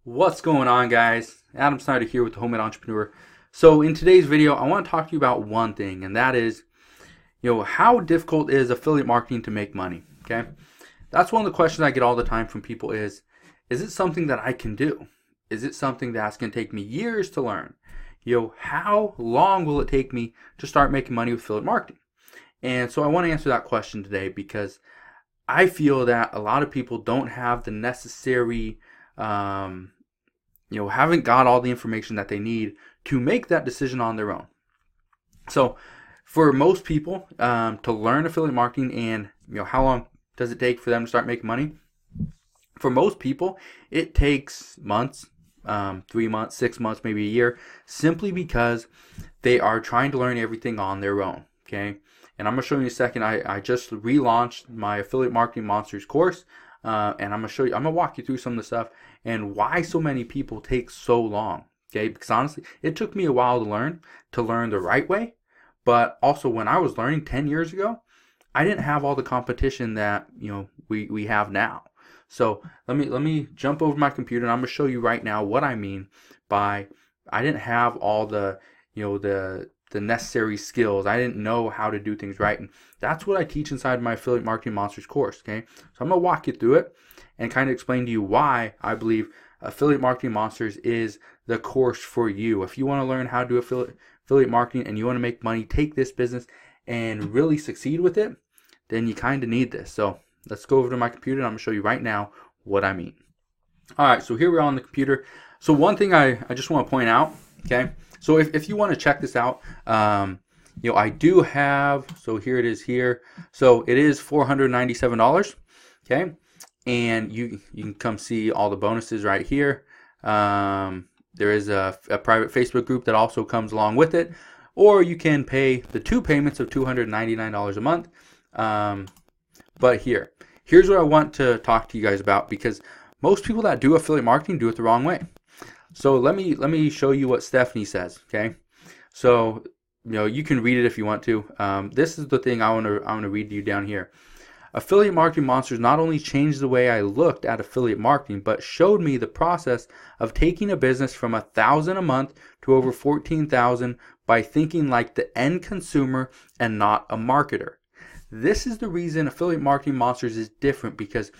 What's going on, guys? Adam Snyder here with the Homemade Entrepreneur. So in today's video, I want to talk to you about one thing, and that is, how difficult is affiliate marketing to make money? Okay, that's one of the questions I get all the time from people is it something that I can do? Is it something that's going to take me years to learn? How long will it take me to start making money with affiliate marketing? And so I want to answer that question today because I feel that a lot of people don't have the necessary haven't got all the information that they need to make that decision on their own. So for most people to learn affiliate marketing, and how long does it take for them to start making money? For most people, it takes months, 3 months, 6 months, maybe a year, simply because they are trying to learn everything on their own. Okay, and I'm going to show you in a second. I just relaunched my Affiliate Marketing Monsters course. And I'm gonna walk you through some of the stuff and why so many people take so long. Okay, because honestly, it took me a while to learn the right way. But also, when I was learning 10 years ago, I didn't have all the competition that we have now. So let me jump over my computer and I'm gonna show you right now what I mean by I didn't have all the the necessary skills. I didn't know how to do things right. And that's what I teach inside my Affiliate Marketing Monsters course. Okay, so I'm going to walk you through it and kind of explain to you why I believe Affiliate Marketing Monsters is the course for you. If you want to learn how to do affiliate marketing and you want to make money, take this business and really succeed with it, then you kind of need this. So let's go over to my computer and I'm going to show you right now what I mean. All right, so here we are on the computer. So one thing I just want to point out, okay, so if you want to check this out, I do have, so here it is here. So it is $497, okay, and you can come see all the bonuses right here. There is a private Facebook group that also comes along with it, or you can pay the 2 payments of $299 a month. But here's what I want to talk to you guys about, because most people that do affiliate marketing do it the wrong way. So let me show you what Stephanie says. Okay, so you can read it if you want to. This is the thing I want to read to you down here. Affiliate Marketing Monsters not only changed the way I looked at affiliate marketing, but showed me the process of taking a business from $1,000 a month to over $14,000 by thinking like the end consumer and not a marketer. This is the reason Affiliate Marketing Monsters is different, because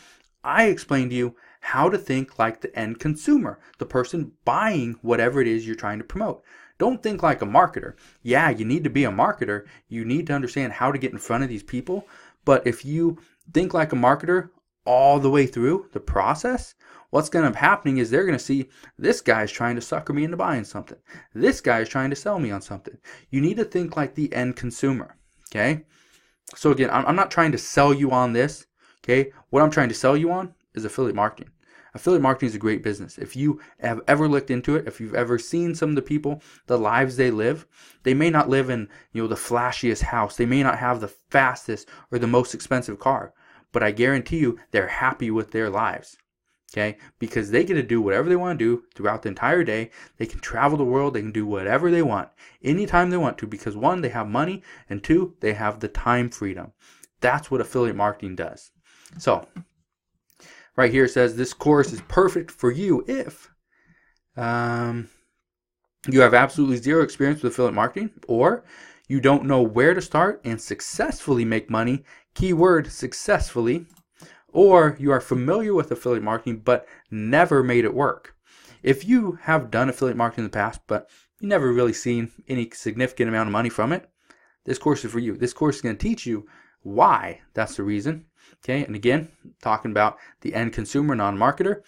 I explained to you how to think like the end consumer, the person buying whatever it is you're trying to promote. Don't think like a marketer. Yeah, you need to be a marketer. You need to understand how to get in front of these people. But if you think like a marketer all the way through the process, what's going to end up happening is they're going to see this guy's trying to sucker me into buying something. This guy is trying to sell me on something. You need to think like the end consumer. Okay? So again, I'm not trying to sell you on this. Okay? What I'm trying to sell you on is affiliate marketing. Affiliate marketing is a great business. If you have ever looked into it, if you've ever seen some of the people, the lives they live, they may not live in the flashiest house. They may not have the fastest or the most expensive car, but I guarantee you they're happy with their lives. Okay? Because they get to do whatever they want to do throughout the entire day. They can travel the world. They can do whatever they want anytime they want to, because 1, they have money, and 2, they have the time freedom. That's what affiliate marketing does. So right here it says this course is perfect for you if you have absolutely zero experience with affiliate marketing, or you don't know where to start and successfully make money, keyword successfully, or you are familiar with affiliate marketing but never made it work. If you have done affiliate marketing in the past but you never really seen any significant amount of money from it, this course is for you. This course is going to teach you why that's the reason. Okay, and again, talking about the end consumer, non-marketer.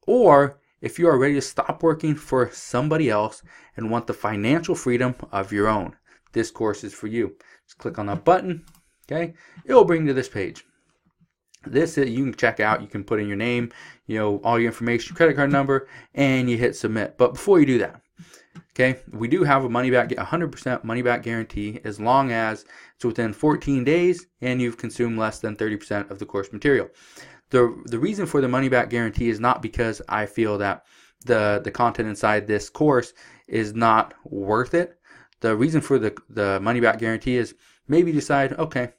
Or if you are ready to stop working for somebody else and want the financial freedom of your own, this course is for you. Just click on that button. Okay, it will bring you to this page. This you can check out. You can put in your name, all your information, credit card number, and you hit submit. But before you do that, okay, we do have a 100% money back guarantee as long as it's within 14 days and you've consumed less than 30% of the course material. The reason for the money back guarantee is not because I feel that the content inside this course is not worth it. The reason for the money back guarantee is maybe decide, okay,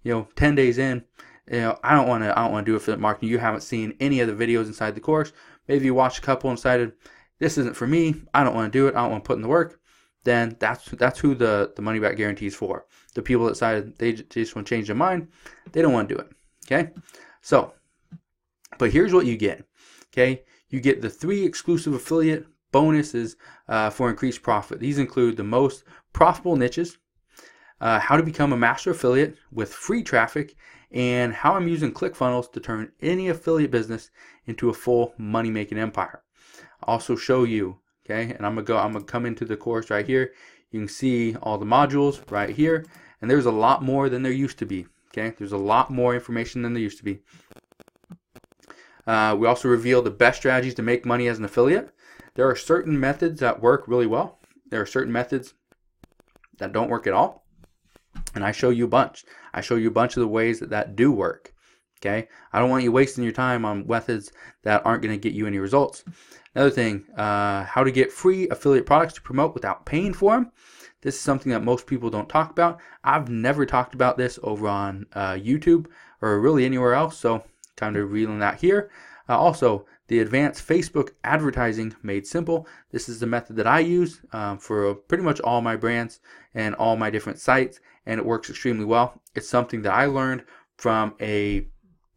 10 days in, I don't want to do affiliate marketing. You haven't seen any of the videos inside the course, maybe you watched a couple and decided, this isn't for me, I don't want to do it, I don't want to put in the work, then that's who the money back guarantee is for. The people that decided they just want to change their mind, they don't want to do it. Okay, so, but here's what you get. Okay, you get the 3 exclusive affiliate bonuses for increased profit. These include the most profitable niches, how to become a master affiliate with free traffic, and how I'm using ClickFunnels to turn any affiliate business into a full money-making empire. I'll also show you, okay, and I'm gonna come into the course right here. You can see all the modules right here, and there's a lot more than there used to be. Okay, there's a lot more information than there used to be. We also reveal the best strategies to make money as an affiliate. There are certain methods that work really well. There are certain methods that don't work at all. And I show you a bunch. I show you a bunch of the ways that do work. Okay, I don't want you wasting your time on methods that aren't going to get you any results. Another thing, how to get free affiliate products to promote without paying for them. This is something that most people don't talk about. I've never talked about this over on YouTube or really anywhere else, so kind of revealing that here. Also, the advanced Facebook advertising made simple. This is the method that I use for pretty much all my brands and all my different sites, and it works extremely well. It's something that I learned from a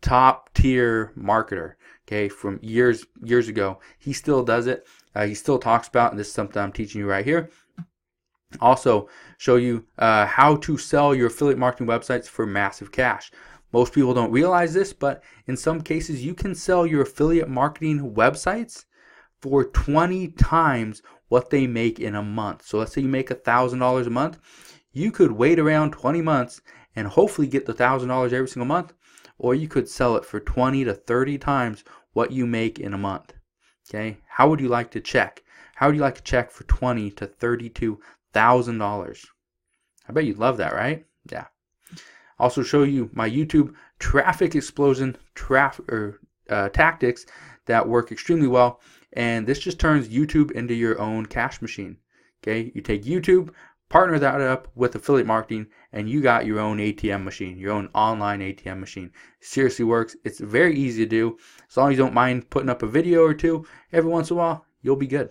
top tier marketer, okay, from years ago. He still does it. He still talks about it, and this is something I'm teaching you right here. Also show you how to sell your affiliate marketing websites for massive cash. Most people don't realize this, but in some cases you can sell your affiliate marketing websites for 20 times what they make in a month. So let's say you make $1,000 a month. You could wait around 20 months and hopefully get the $1,000 every single month, or you could sell it for 20 to 30 times what you make in a month. Okay, how would you like to check? How would you like to check for $20,000 to $32,000? I bet you'd love that, right? Yeah. Also show you my YouTube traffic explosion tactics that work extremely well, and this just turns YouTube into your own cash machine. Okay, you take YouTube, partner that up with affiliate marketing, and you got your own ATM machine, your own online ATM machine. It seriously works. It's very easy to do. As long as you don't mind putting up a video or two every once in a while, you'll be good.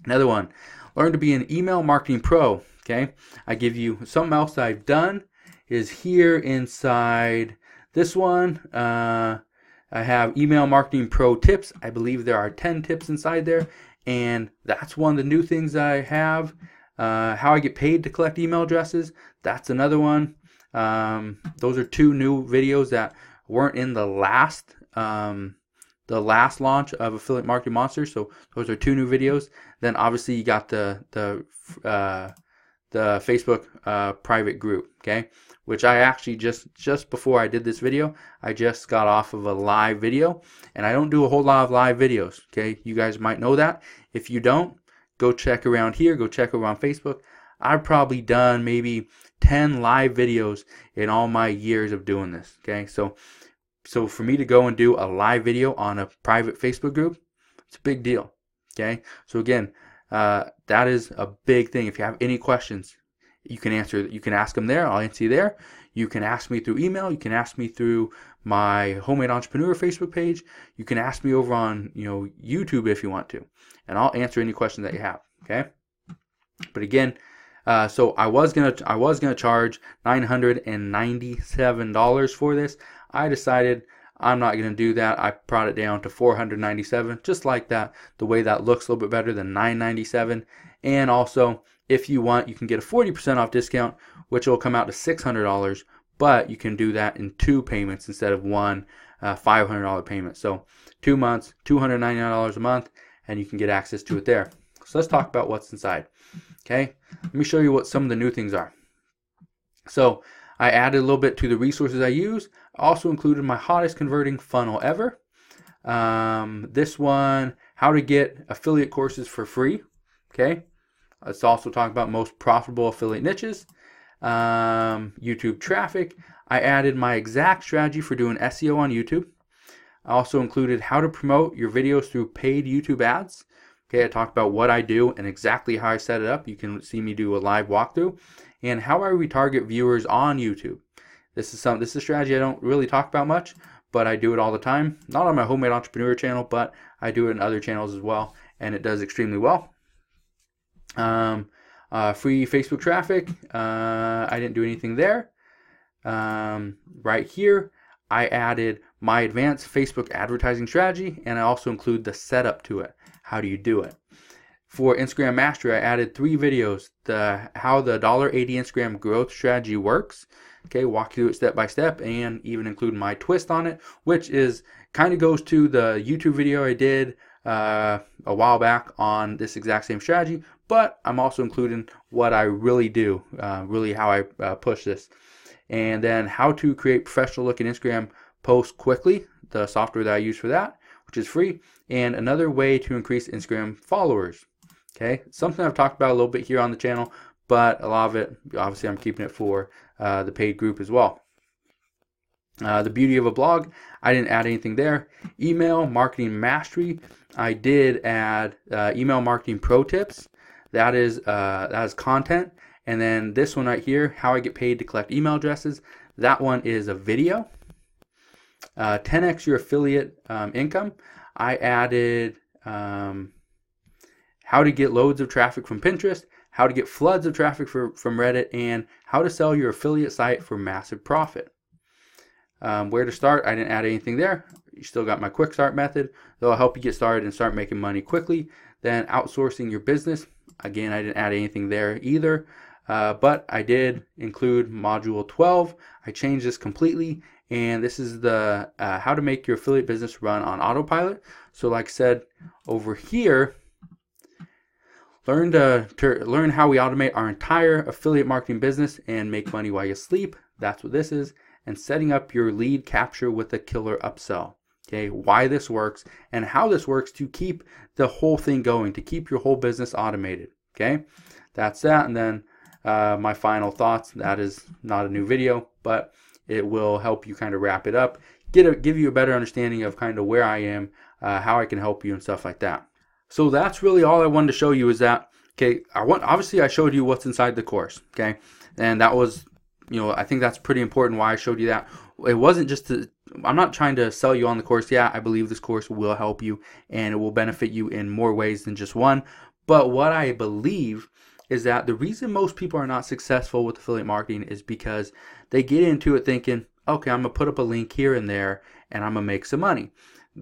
Another one, learn to be an email marketing pro. Okay, I give you something else that I've done is here inside this one. I have email marketing pro tips. I believe there are 10 tips inside there, and that's one of the new things that I have. How I get paid to collect email addresses, that's another one. Those are 2 new videos that weren't in the last launch of Affiliate Marketing Monster. So those are 2 new videos. Then obviously you got the Facebook private group, okay, which I actually just before I did this video, I just got off of a live video, and I don't do a whole lot of live videos. Okay, you guys might know that. If you don't, go check around here, go check over on Facebook. I've probably done maybe 10 live videos in all my years of doing this. Okay, so for me to go and do a live video on a private Facebook group, it's a big deal. Okay, so again, that is a big thing. If you have any questions, you can ask them there. I'll answer you there. You can ask me through email. You can ask me through my Homemade Entrepreneur Facebook page. You can ask me over on YouTube if you want to, and I'll answer any questions that you have. Okay, but again, so I was gonna charge $997 for this. I decided I'm not going to do that. I brought it down to $497, just like that. The way that looks a little bit better than $997. And also, if you want, you can get a 40% off discount, which will come out to $600. But you can do that in 2 payments instead of one $500 payment. So 2 months, $299 a month, and you can get access to it there. So let's talk about what's inside. Okay, let me show you what some of the new things are. So I added a little bit to the resources I use. I also included my hottest converting funnel ever. This one, how to get affiliate courses for free. Okay. Let's also talk about most profitable affiliate niches. YouTube traffic. I added my exact strategy for doing SEO on YouTube. I also included how to promote your videos through paid YouTube ads. Okay, I talked about what I do and exactly how I set it up. You can see me do a live walkthrough. And how I retarget viewers on YouTube. This is a strategy I don't really talk about much, but I do it all the time. Not on my Homemade Entrepreneur channel, but I do it in other channels as well, and it does extremely well. Free Facebook traffic, I didn't do anything there. Right here, I added my advanced Facebook advertising strategy, and I also include the setup to it. How do you do it? For Instagram Mastery, I added 3 videos, how the $1.80 Instagram growth strategy works. Okay, walk through it step by step, and even include my twist on it, which is kind of goes to the YouTube video I did a while back on this exact same strategy, but I'm also including what I really do, really how I push this. And then how to create professional looking Instagram posts quickly, the software that I use for that, which is free, and another way to increase Instagram followers. Okay, something I've talked about a little bit here on the channel, but a lot of it, obviously I'm keeping it for the paid group as well. The beauty of a blog, I didn't add anything there. Email marketing mastery, I did add email marketing pro tips. That is content. And then this one right here, how I get paid to collect email addresses. That one is a video. 10x your affiliate income. I added how to get loads of traffic from Pinterest, how to get floods of traffic from Reddit, and how to sell your affiliate site for massive profit. Where to start, I didn't add anything there. You still got my quick start method. That'll help you get started and start making money quickly. Then outsourcing your business. Again, I didn't add anything there either. But I did include module 12. I changed this completely. And this is the how to make your affiliate business run on autopilot. So like I said over here, learn how we automate our entire affiliate marketing business and make money while you sleep. That's what this is. And setting up your lead capture with a killer upsell. Okay, why this works and how this works to keep the whole thing going, to keep your whole business automated. Okay, that's that. And then my final thoughts. That is not a new video, but it will help you kind of wrap it up, give you a better understanding of kind of where I am, how I can help you and stuff like that. So that's really all I wanted to show you is that, okay, obviously I showed you what's inside the course, okay? And that was, I think that's pretty important why I showed you that. It wasn't just I'm not trying to sell you on the course. Yeah, I believe this course will help you and it will benefit you in more ways than just one. But what I believe is that the reason most people are not successful with affiliate marketing is because they get into it thinking, okay, I'm going to put up a link here and there and I'm going to make some money.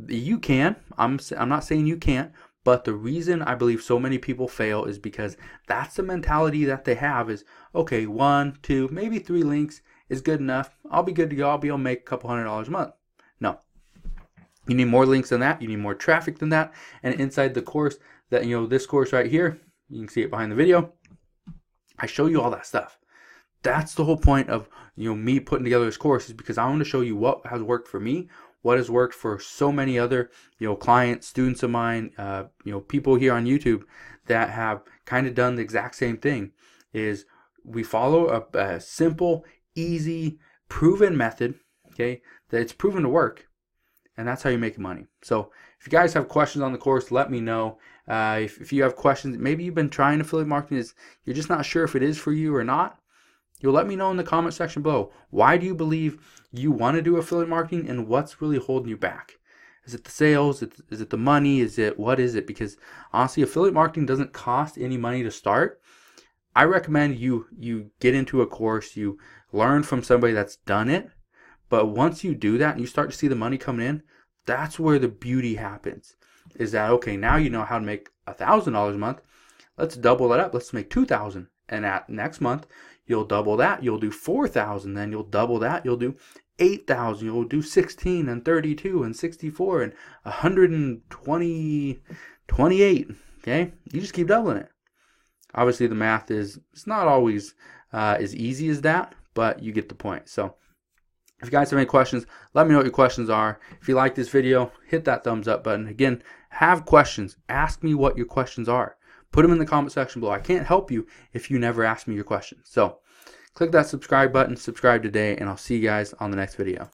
You can. I'm not saying you can't. But the reason I believe so many people fail is because that's the mentality that they have is, okay, 1, 2, maybe 3 links is good enough. I'll be good to go. I'll be able to make a couple $100 a month. No. You need more links than that. You need more traffic than that. And inside the course, that this course right here, you can see it behind the video. I show you all that stuff. That's the whole point of me putting together this course, is because I want to show you what has worked for me, what has worked for so many other clients, students of mine, people here on YouTube that have kind of done the exact same thing. Is we follow a simple, easy, proven method, okay, that it's proven to work, and that's how you make money. So if you guys have questions on the course, let me know. If you have questions, maybe you've been trying affiliate marketing, you're just not sure if it is for you or not, you'll let me know in the comment section below. Why do you believe you want to do affiliate marketing, and what's really holding you back? Is it the sales? Is it the money? What is it? Because honestly, affiliate marketing doesn't cost any money to start. I recommend you get into a course, you learn from somebody that's done it. But once you do that and you start to see the money coming in, that's where the beauty happens. Is that, okay, now you know how to make $1,000 a month. Let's double that up. Let's make $2,000. And at next month, you'll double that. You'll do $4,000. Then you'll double that. You'll do $8,000. You'll do $16,000 and $32,000 and $64,000 and $128,000. Okay, you just keep doubling it. Obviously, the math it's not always as easy as that, but you get the point. So if you guys have any questions, let me know what your questions are. If you like this video, hit that thumbs up button. Again, have questions. Ask me what your questions are. Put them in the comment section below. I can't help you if you never ask me your questions. So click that subscribe button, subscribe today, and I'll see you guys on the next video.